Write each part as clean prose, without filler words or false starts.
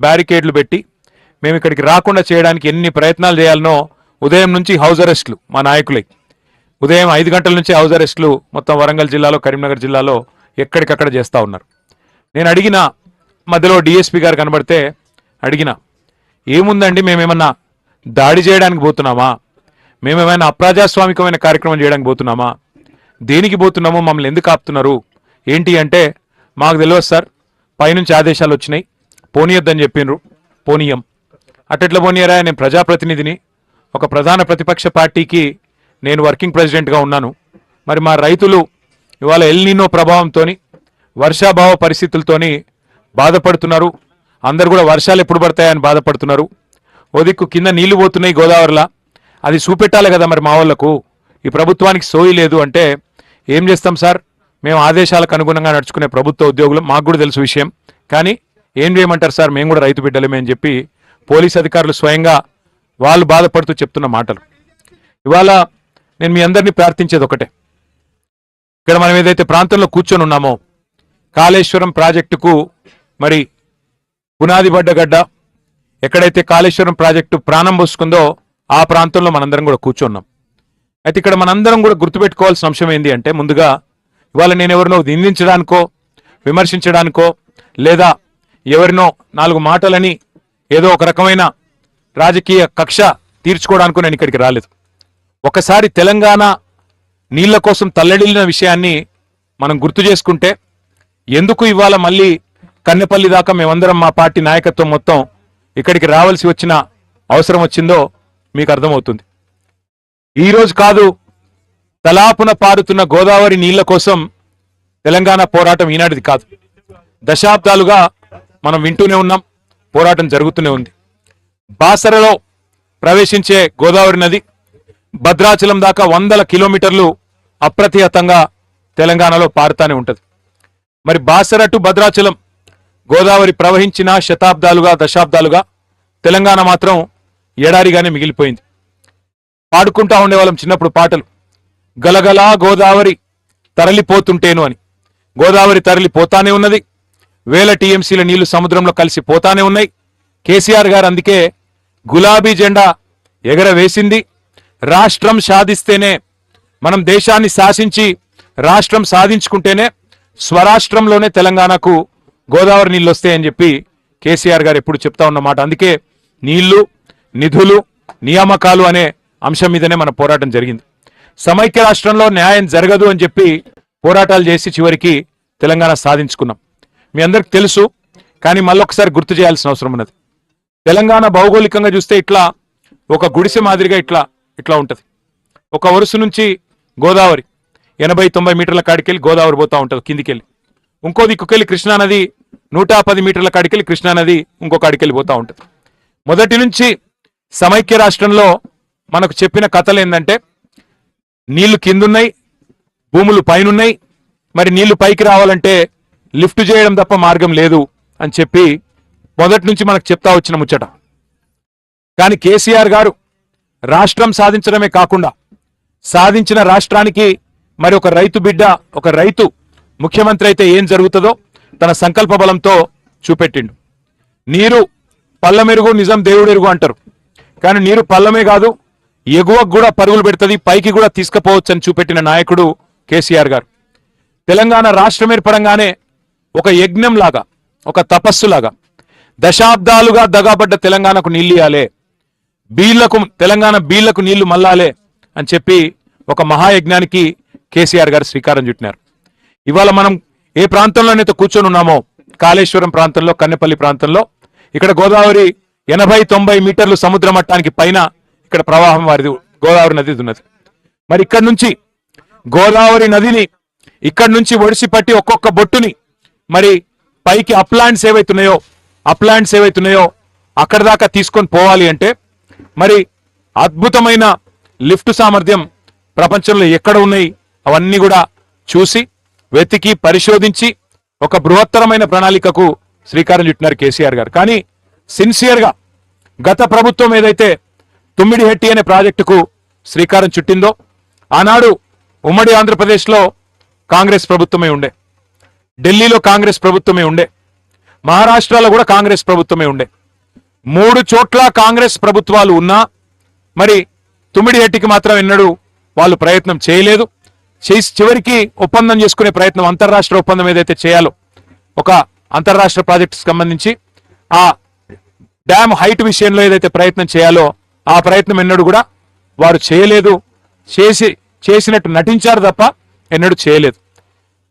బ్యారికేడ్లు పెట్టి మేము ఇక్కడికి రాకుండా చేయడానికి ఎన్ని ప్రయత్నాలు చేయాలనో ఉదయం నుంచి హౌస్ అరెస్టులు మా నాయకులై ఉదయం 5 గంటల నుంచి హౌస్ అరెస్టులు మొత్తం వరంగల్ జిల్లాలో కరీంనగర్ జిల్లాలో ఎక్కడికక్కడ చేస్తూ ఉన్నారు. నేను అడిగిన మధ్యలో డిఎస్పీ గారు కనబడితే అడిగిన ఏముందండి మేమేమన్నా దాడి చేయడానికి పోతున్నామా, మేమేమైనా అప్రజాస్వామికమైన కార్యక్రమం చేయడానికి పోతున్నామా, దేనికి పోతున్నామో మమ్మల్ని ఎందుకు ఆపుతున్నారు ఏంటి అంటే మాకు తెలియదు సార్, పైనుంచి ఆదేశాలు వచ్చినాయి పోనీయొద్దని చెప్పిండ్రు, పోనీయం. అట్టెట్లా పోనీయరా, నేను ప్రజాప్రతినిధిని, ఒక ప్రధాన ప్రతిపక్ష పార్టీకి నేను వర్కింగ్ ప్రెసిడెంట్గా ఉన్నాను. మరి మా రైతులు ఇవాళ ఎల్ నీనో ప్రభావంతో వర్షాభావ పరిస్థితులతోని బాధపడుతున్నారు. అందరు కూడా వర్షాలు ఎప్పుడు పడతాయని బాధపడుతున్నారు. ఓ దిక్కు కింద నీళ్లు పోతున్నాయి గోదావరిలా, అది చూపెట్టాలి కదా మరి మా వాళ్ళకు. ఈ ప్రభుత్వానికి సోయి లేదు అంటే ఏం చేస్తాం సార్, మేము ఆదేశాలకు అనుగుణంగా నడుచుకునే ప్రభుత్వ ఉద్యోగులు, మాకు కూడా తెలుసు విషయం, కానీ ఏం చేయమంటారు సార్, మేము కూడా రైతు బిడ్డలేమే అని చెప్పి పోలీస్ అధికారులు స్వయంగా వాళ్ళు బాధపడుతూ చెప్తున్న మాటలు. ఇవాళ నేను మీ అందరినీ ప్రార్థించేది ఒకటే, ఇక్కడ మనం ఏదైతే ప్రాంతంలో కూర్చొని ఉన్నామో కాళేశ్వరం ప్రాజెక్టుకు మరి పునాది పడ్డ గడ్డ, ఎక్కడైతే కాళేశ్వరం ప్రాజెక్టు ప్రాణం పోసుకుందో ఆ ప్రాంతంలో మనందరం కూడా కూర్చున్నాం. అయితే ఇక్కడ మనందరం కూడా గుర్తుపెట్టుకోవాల్సిన అంశం ఏంటి అంటే, ముందుగా ఇవాళ నేను ఎవరినో నిందించడానికో విమర్శించడానికో లేదా ఎవరినో 4 మాటలని ఏదో ఒక రకమైన రాజకీయ కక్ష తీర్చుకోవడానికో నేను ఇక్కడికి రాలేదు. ఒకసారి తెలంగాణ నీళ్ల కోసం తల్లడిల్లిన విషయాన్ని మనం గుర్తు చేసుకుంటే ఎందుకు ఇవాళ మళ్ళీ కన్నెపల్లి దాకా మేమందరం మా పార్టీ నాయకత్వం మొత్తం ఇక్కడికి రావాల్సి వచ్చిన అవసరం వచ్చిందో మీకు అర్థమవుతుంది. ఈరోజు కాదు, తలాపున పారుతున్న గోదావరి నీళ్ల కోసం తెలంగాణ పోరాటం ఈనాటిది కాదు, దశాబ్దాలుగా మనం వింటూనే ఉన్నాం, పోరాటం జరుగుతూనే ఉంది. బాసరలో ప్రవేశించే గోదావరి నది భద్రాచలం దాకా 100 కిలోమీటర్లు అప్రతిహతంగా తెలంగాణలో పారుతానే ఉంటుంది. మరి బాసర టు భద్రాచలం గోదావరి ప్రవహించిన శతాబ్దాలుగా దశాబ్దాలుగా తెలంగాణ మాత్రం ఎడారిగానే మిగిలిపోయింది. పాడుకుంటా ఉండేవాళ్ళం చిన్నప్పుడు పాటలు, గలగలా గోదావరి తరలిపోతుంటేను అని. గోదావరి తరలిపోతానే ఉన్నది, వేల టీఎంసీల నీళ్లు సముద్రంలో కలిసి పోతానే ఉన్నాయి. కేసీఆర్ గారు అందుకే గులాబీ జెండా ఎగరవేసింది. రాష్ట్రం సాధిస్తేనే, మనం దేశాన్ని శాసించి రాష్ట్రం సాధించుకుంటేనే స్వరాష్ట్రంలోనే తెలంగాణకు గోదావరి నీళ్ళు వస్తాయని చెప్పి కేసీఆర్ గారు ఎప్పుడు చెప్తా ఉన్నమాట. అందుకే నీళ్లు, నిధులు, నియామకాలు అనే అంశం మీదనే మన పోరాటం జరిగింది. సమైక్య రాష్ట్రంలో న్యాయం జరగదు అని చెప్పి పోరాటాలు చేసి చివరికి తెలంగాణ సాధించుకున్నాం. మీ అందరికి తెలుసు, కానీ మళ్ళొకసారి గుర్తు చేయాల్సిన అవసరం ఉన్నది. తెలంగాణ భౌగోళికంగా చూస్తే ఇట్లా ఒక గుడిసె మాదిరిగా ఇట్లా ఉంటుంది. ఒక వరుస నుంచి గోదావరి 80-90 మీటర్ల కాడికెళ్ళి గోదావరి పోతా ఉంటుంది కిందికెళ్ళి. ఇంకో దిక్కుకెళ్ళి కృష్ణానది 110 మీటర్ల కాడికెళ్ళి కృష్ణానది ఇంకో కాడికెళ్ళి పోతా ఉంటుంది. మొదటి నుంచి సమైక్య రాష్ట్రంలో మనకు చెప్పిన కథలు ఏంటంటే, నీళ్లు కిందున్నాయి, భూములు పైనున్నాయి, మరి నీళ్లు పైకి రావాలంటే లిఫ్ట్ చేయడం తప్ప మార్గం లేదు అని చెప్పి మొదటి నుంచి మనకు చెప్తా వచ్చిన ముచ్చట. కానీ కేసీఆర్ గారు రాష్ట్రం సాధించడమే కాకుండా సాధించిన రాష్ట్రానికి మరి ఒక రైతు బిడ్డ, ఒక రైతు ముఖ్యమంత్రి అయితే ఏం జరుగుతుందో తన సంకల్ప బలంతో చూపెట్టిండు. నీరు పల్లమెరుగు నిజం దేవుడెరుగు అంటారు, కానీ నీరు పల్లమే కాదు, ఎగువకు కూడా పరుగులు పెడుతుంది, పైకి కూడా తీసుకుపోవచ్చు అని చూపెట్టిన నాయకుడు కేసీఆర్ గారు. తెలంగాణ రాష్ట్రం ఏర్పడంగానే ఒక యజ్ఞం లాగా, ఒక తపస్సులాగా దశాబ్దాలుగా దగాబడ్డ తెలంగాణకు నీళ్ళు ఇయ్యాలే, తెలంగాణ బీళ్లకు నీళ్లు మల్లాలే అని చెప్పి ఒక మహాయజ్ఞానికి కేసీఆర్ గారు శ్రీకారం చుట్టినారు. ఇవాళ మనం ఏ ప్రాంతంలోనైతే కూర్చొని ఉన్నామో, కాళేశ్వరం ప్రాంతంలో, కన్నెపల్లి ప్రాంతంలో, ఇక్కడ గోదావరి 80-90 మీటర్లు సముద్ర మట్టానికి పైన ఇక్కడ ప్రవాహం వారిది గోదావరి నది ఉన్నది. మరి ఇక్కడ నుంచి గోదావరి నదిని ఇక్కడ నుంచి ఒడిసి పట్టి ఒక్కొక్క బొట్టుని మరి పైకి అప్లాండ్స్ ఏవైతున్నాయో అక్కడ దాకా తీసుకొని పోవాలి అంటే మరి అద్భుతమైన లిఫ్ట్ సామర్థ్యం ప్రపంచంలో ఎక్కడ ఉన్నాయి అవన్నీ కూడా చూసి వెతికి పరిశోధించి ఒక బృహత్తరమైన ప్రణాళికకు శ్రీకారం చుట్టినారు కేసీఆర్ గారు. కానీ సిన్సియర్గా గత ప్రభుత్వం ఏదైతే తుమ్మిడిహెట్టి అనే ప్రాజెక్టుకు శ్రీకారం చుట్టిందో, ఆనాడు ఉమ్మడి ఆంధ్రప్రదేశ్లో కాంగ్రెస్ ప్రభుత్వమే ఉండే, ఢిల్లీలో కాంగ్రెస్ ప్రభుత్వమే ఉండే, మహారాష్ట్రలో కూడా కాంగ్రెస్ ప్రభుత్వమే ఉండే. 3 చోట్ల కాంగ్రెస్ ప్రభుత్వాలు ఉన్నా మరి తుమ్మిడిహట్టికి మాత్రం ఎన్నడూ వాళ్ళు ప్రయత్నం చేయలేదు. చివరికి ఒప్పందం చేసుకునే ప్రయత్నం, అంతర్రాష్ట్ర ఒప్పందం ఏదైతే చేయాలో ఒక అంతర్రాష్ట్ర ప్రాజెక్టు సంబంధించి ఆ డ్యామ్ హైట్ విషయంలో ఏదైతే ప్రయత్నం చేయాలో ఆ ప్రయత్నం ఎన్నడూ కూడా వారు చేయలేదు. చేసినట్టు నటించారు తప్ప ఎన్నడూ చేయలేదు.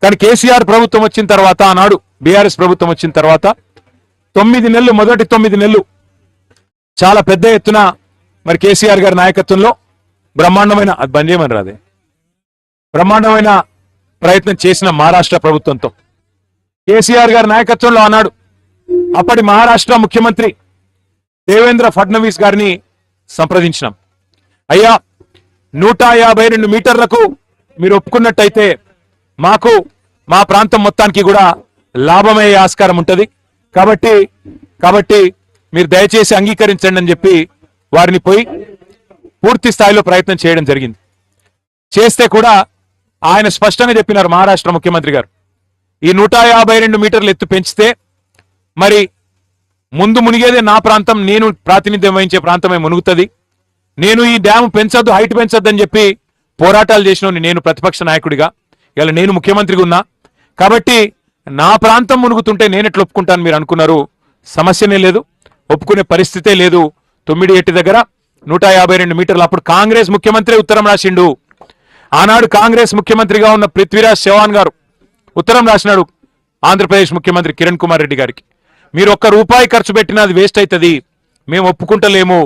కానీ కేసీఆర్ ప్రభుత్వం వచ్చిన తర్వాత, ఆనాడు బీఆర్ఎస్ ప్రభుత్వం వచ్చిన తర్వాత 9 నెలలు, మొదటి 9 నెలలు చాలా పెద్ద ఎత్తున మరి కేసీఆర్ గారి నాయకత్వంలో బ్రహ్మాండమైన, అది బంద్ చేయమని రాదే, బ్రహ్మాండమైన ప్రయత్నం చేసిన మహారాష్ట్ర ప్రభుత్వంతో కేసీఆర్ గారి నాయకత్వంలో ఆనాడు అప్పటి మహారాష్ట్ర ముఖ్యమంత్రి దేవేంద్ర ఫడ్నవీస్ గారిని సంప్రదించినాం. అయ్యా 152 మీటర్లకు మీరు ఒప్పుకున్నట్టయితే మాకు మా ప్రాంతం మొత్తానికి కూడా లాభమయ్యే ఆస్కారం ఉంటుంది, కాబట్టి మీరు దయచేసి అంగీకరించండి అని చెప్పి వారిని పోయి పూర్తి స్థాయిలో ప్రయత్నం చేయడం జరిగింది. చేస్తే కూడా ఆయన స్పష్టంగా చెప్పినారు మహారాష్ట్ర ముఖ్యమంత్రి గారు, ఈ 152 మీటర్లు ఎత్తు పెంచితే మరి ముందు మునిగేదే నా ప్రాంతం, నేను ప్రాతినిధ్యం వహించే ప్రాంతమే మునుగుతుంది. నేను ఈ డ్యామ్ పెంచొద్దు, హైట్ పెంచొద్దు అని చెప్పి పోరాటాలు చేసిన నేను ప్రతిపక్ష నాయకుడిగా, ఇలా నేను ముఖ్యమంత్రిగా ఉన్నా కాబట్టి నా ప్రాంతం మునుగుతుంటే నేను ఎట్లా ఒప్పుకుంటాను మీరు అనుకున్నారు. సమస్యనే లేదు, ఒప్పుకునే పరిస్థితే లేదు. తుమ్మిడిహట్టి దగ్గర 152 మీటర్లు. అప్పుడు కాంగ్రెస్ ముఖ్యమంత్రి ఉత్తరం రాసిండు. ఆనాడు కాంగ్రెస్ ముఖ్యమంత్రిగా ఉన్న పృథ్వీరాజ్ చౌహాన్ గారు ఉత్తరం రాసినాడు ఆంధ్రప్రదేశ్ ముఖ్యమంత్రి కిరణ్ కుమార్ రెడ్డి గారికి, మీరు ₹1 ఖర్చు పెట్టినా అది వేస్ట్ అవుతుంది, మేము ఒప్పుకుంటలేము,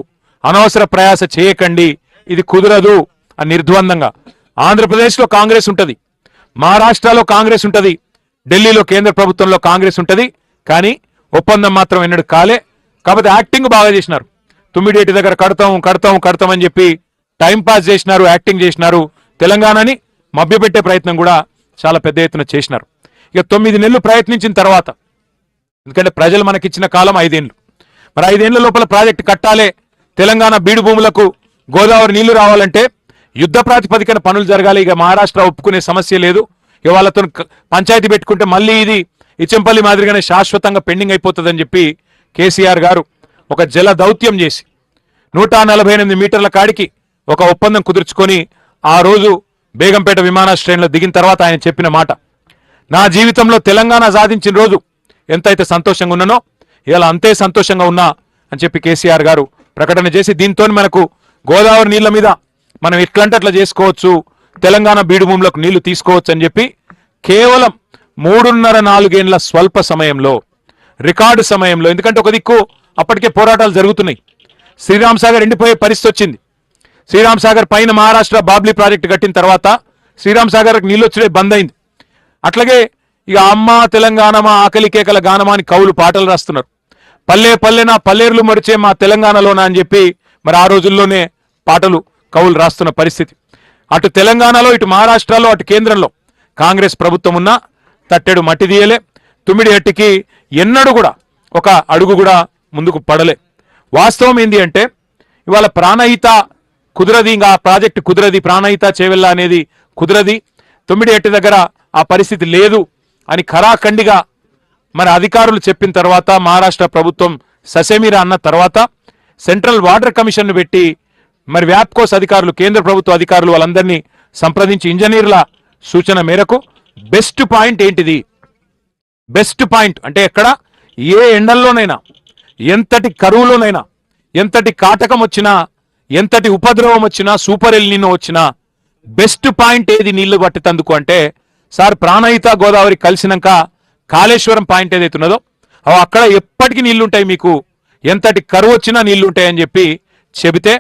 అనవసర ప్రయాస చేయకండి, ఇది కుదరదు అని నిర్ద్వందంగా. ఆంధ్రప్రదేశ్లో కాంగ్రెస్ ఉంటుంది, మహారాష్ట్రలో కాంగ్రెస్ ఉంటుంది, ఢిల్లీలో కేంద్ర ప్రభుత్వంలో కాంగ్రెస్ ఉంటుంది, కానీ ఒప్పందం మాత్రం ఎన్నడూ కాలే. కాబట్టి యాక్టింగ్ బాగా చేసినారు. తుమ్మిడిహట్టి దగ్గర కడతాం అని చెప్పి టైంపాస్ చేసినారు, యాక్టింగ్ చేసినారు. తెలంగాణని మభ్యపెట్టే ప్రయత్నం కూడా చాలా పెద్ద ఎత్తున చేసినారు. ఇక 9 నెలలు ప్రయత్నించిన తర్వాత, ఎందుకంటే ప్రజలు మనకిచ్చిన కాలం 5 ఏళ్ళు, మరి 5 ఏళ్ల లోపల ప్రాజెక్టు కట్టాలే, తెలంగాణ బీడు భూములకు గోదావరి నీళ్లు రావాలంటే యుద్ధ ప్రాతిపదికన పనులు జరగాలి. ఇక మహారాష్ట్ర ఒప్పుకునే సమస్య లేదు. ఇక వాళ్ళతో పంచాయతీ పెట్టుకుంటే మళ్ళీ ఇది ఇచ్చంపల్లి మాదిరిగానే శాశ్వతంగా పెండింగ్ అయిపోతుందని చెప్పి కేసీఆర్ గారు ఒక జల దౌత్యం చేసి 148 మీటర్ల కాడికి ఒక ఒప్పందం కుదుర్చుకొని ఆ రోజు బేగంపేట విమానాశ్రయంలో దిగిన తర్వాత ఆయన చెప్పిన మాట, నా జీవితంలో తెలంగాణ సాధించిన రోజు ఎంతైతే సంతోషంగా ఉన్నానో ఇలా అంతే సంతోషంగా ఉన్నా అని చెప్పి కేసీఆర్ గారు ప్రకటన చేసి, దీంతో మనకు గోదావరి నీళ్ల మీద మనం ఎట్లంటే అట్లా చేసుకోవచ్చు, తెలంగాణ బీడు భూములకు నీళ్లు తీసుకోవచ్చు అని చెప్పి కేవలం 3.5-4 ఏళ్ల స్వల్ప సమయంలో, రికార్డు సమయంలో, ఎందుకంటే ఒక దిక్కు అప్పటికే పోరాటాలు జరుగుతున్నాయి, శ్రీరామ్ సాగర్ ఎండిపోయే పరిస్థితి వచ్చింది. శ్రీరామ్ సాగర్ పైన మహారాష్ట్ర బాబ్లీ ప్రాజెక్టు కట్టిన తర్వాత శ్రీరామ్ సాగర్కి నీళ్ళు వచ్చే బంద్ అయింది. అట్లాగే ఇక అమ్మ తెలంగాణ మా ఆకలి కేకల గానమాని కవులు పాటలు రాస్తున్నారు, పల్లె పల్లెనా పల్లేర్లు మరిచే మా తెలంగాణలోనా అని చెప్పి మరి ఆ రోజుల్లోనే పాటలు కవులు రాస్తున్న పరిస్థితి. అటు తెలంగాణలో, ఇటు మహారాష్ట్రలో, అటు కేంద్రంలో కాంగ్రెస్ ప్రభుత్వం ఉన్నా తట్టెడు మట్టి తీయలే. తుమ్మిడిహట్టికి ఎన్నడూ కూడా ఒక అడుగు కూడా ముందుకు పడలే. వాస్తవం ఏంది అంటే ఇవాళ ప్రాణహిత కుదరది, ఇంకా ప్రాజెక్టు కుదరది, ప్రాణహిత చేవెళ్ళ అనేది కుదరది, తుమ్మిడిహట్టి దగ్గర ఆ పరిస్థితి లేదు అని ఖరాఖండిగా మరి అధికారులు చెప్పిన తర్వాత, మహారాష్ట్ర ప్రభుత్వం ససేమిరా అన్న తర్వాత సెంట్రల్ వాటర్ కమిషన్ పెట్టి మరి వ్యాప్కోస్ అధికారులు, కేంద్ర ప్రభుత్వ అధికారులు వాళ్ళందరినీ సంప్రదించి ఇంజనీర్ల సూచన మేరకు బెస్ట్ పాయింట్ ఏంటిది, బెస్ట్ పాయింట్ అంటే ఎక్కడ ఏ ఎండల్లోనైనా, ఎంతటి కరువులోనైనా, ఎంతటి కాటకం వచ్చినా, ఎంతటి ఉపద్రవం వచ్చినా, సూపర్ ఎల్ నినో వచ్చినా బెస్ట్ పాయింట్ ఏది నీళ్లు పట్టేందుకు అంటే, సార్ ప్రాణహిత గోదావరి కలిసినాక కాళేశ్వరం పాయింట్ ఏదైతే ఉన్నదో అక్కడ ఎప్పటికీ నీళ్లుంటాయి, మీకు ఎంతటి కరువు వచ్చినా నీళ్లుంటాయని చెప్పి చెబితే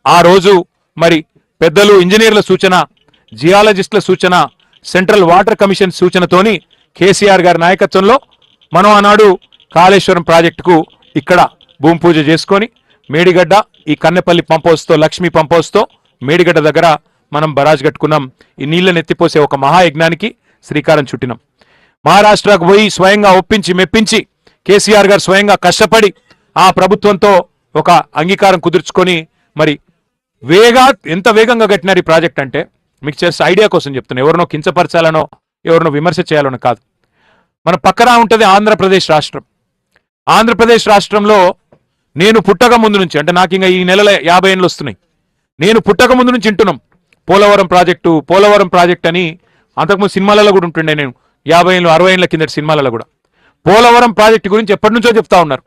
ఆ రోజు మరి పెద్దలు ఇంజనీర్ల సూచన, జియాలజిస్టుల సూచన, సెంట్రల్ వాటర్ కమిషన్ సూచనతోని కేసీఆర్ గారి నాయకత్వంలో మనం ఆనాడు కాళేశ్వరం ప్రాజెక్టుకు ఇక్కడ భూమి పూజ చేసుకొని మేడిగడ్డ, ఈ కన్నెపల్లి పంప్ హౌస్తో, లక్ష్మీ పంప్ హౌస్తో మేడిగడ్డ దగ్గర మనం బరాజ్ కట్టుకున్నాం. ఈ నీళ్లను ఎత్తిపోసే ఒక మహాయజ్ఞానికి శ్రీకారం చుట్టినాం. మహారాష్ట్రకు పోయి స్వయంగా ఒప్పించి మెప్పించి కేసీఆర్ గారు స్వయంగా కష్టపడి ఆ ప్రభుత్వంతో ఒక అంగీకారం కుదుర్చుకొని మరి ఎంత వేగంగా కట్టినారు ఈ ప్రాజెక్ట్ అంటే మీకు చేసే ఐడియా కోసం చెప్తున్నా, ఎవరినో కించపరచాలనో ఎవరినో విమర్శ చేయాలనో కాదు. మన పక్కన ఉంటుంది ఆంధ్రప్రదేశ్ రాష్ట్రం. ఆంధ్రప్రదేశ్ రాష్ట్రంలో నేను పుట్టక ముందు నుంచి, అంటే నాకు ఇంకా ఈ నెలల 50 ఏళ్ళు వస్తున్నాయి, నేను పుట్టక ముందు నుంచి వింటున్నాం పోలవరం ప్రాజెక్ట్ అని. అంతకుముందు సినిమాలలో కూడా ఉంటుండే, నేను 50 ఏళ్ళు 60 ఏళ్ళ కిందటి సినిమాలలో కూడా పోలవరం ప్రాజెక్టు గురించి ఎప్పటి నుంచో చెప్తా ఉన్నారు.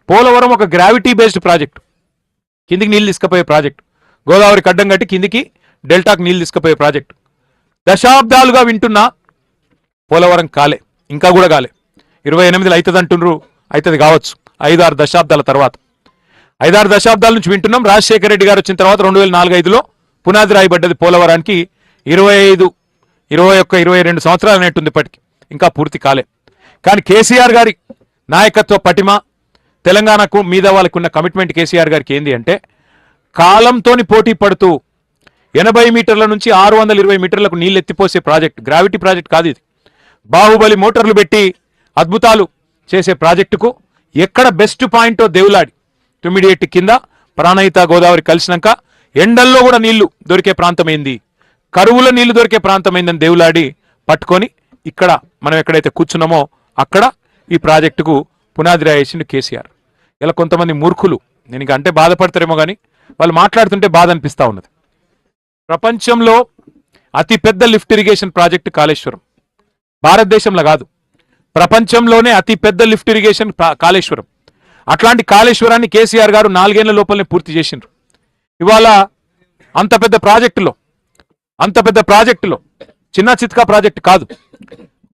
పోలవరం ఒక గ్రావిటీ బేస్డ్ ప్రాజెక్టు, కిందికి నీళ్ళు తీసుకుపోయే ప్రాజెక్టు, గోదావరికి అడ్డం కట్టి కిందికి డెల్టాకు నీళ్ళు తీసుకుపోయే ప్రాజెక్టు. దశాబ్దాలుగా వింటున్నా పోలవరం కాలే, ఇంకా కూడా కాలే. 28లో అవుతుంది అంటుండ్రు, అవుతుంది కావచ్చు 5-6 దశాబ్దాల తర్వాత. 5-6 దశాబ్దాల నుంచి వింటున్నాం. రాజశేఖర రెడ్డి గారు వచ్చిన తర్వాత 2004-05లో పునాది రాయబడ్డది పోలవరానికి. 25, 21, 22 సంవత్సరాలు అనేట్టుంది ఇప్పటికి, ఇంకా పూర్తి కాలే. కానీ కేసీఆర్ గారి నాయకత్వ పటిమ, తెలంగాణకు మీద వాళ్ళకు ఉన్న కమిట్మెంట్ కేసీఆర్ గారికి ఏంది అంటే, కాలంతోని పోటీ పడుతూ 80 మీటర్ల నుంచి 620 మీటర్లకు నీళ్ళు ఎత్తిపోసే ప్రాజెక్ట్, గ్రావిటీ ప్రాజెక్ట్ కాదు ఇది. బాహుబలి మోటార్లు పెట్టి అద్భుతాలు చేసే ప్రాజెక్టుకు ఎక్కడ బెస్ట్ పాయింటో దేవులాడి, 9 ఏటి కింద ప్రాణహిత గోదావరి కలిసినాక ఎండల్లో కూడా నీళ్లు దొరికే ప్రాంతమైంది, కరువుల నీళ్లు దొరికే ప్రాంతమైందని దేవులాడి పట్టుకొని ఇక్కడ మనం ఎక్కడైతే కూర్చున్నామో అక్కడ ఈ ప్రాజెక్టుకు పునాది రాయేసిండు కేసీఆర్. ఇలా కొంతమంది మూర్ఖులు, నేను ఇక అంటే బాధపడతారేమో కానీ వాళ్ళు మాట్లాడుతుంటే బాధ అనిపిస్తూ ఉన్నది. ప్రపంచంలో అతిపెద్ద లిఫ్ట్ ఇరిగేషన్ ప్రాజెక్టు కాళేశ్వరం, భారతదేశంలో కాదు ప్రపంచంలోనే అతిపెద్ద లిఫ్ట్ ఇరిగేషన్ కాళేశ్వరం. అట్లాంటి కాళేశ్వరాన్ని కేసీఆర్ గారు 4 ఏళ్ల లోపలనే పూర్తి చేసిండ్రు. ఇవాళ అంత పెద్ద ప్రాజెక్టులో చిన్న చిత్కా ప్రాజెక్టు కాదు.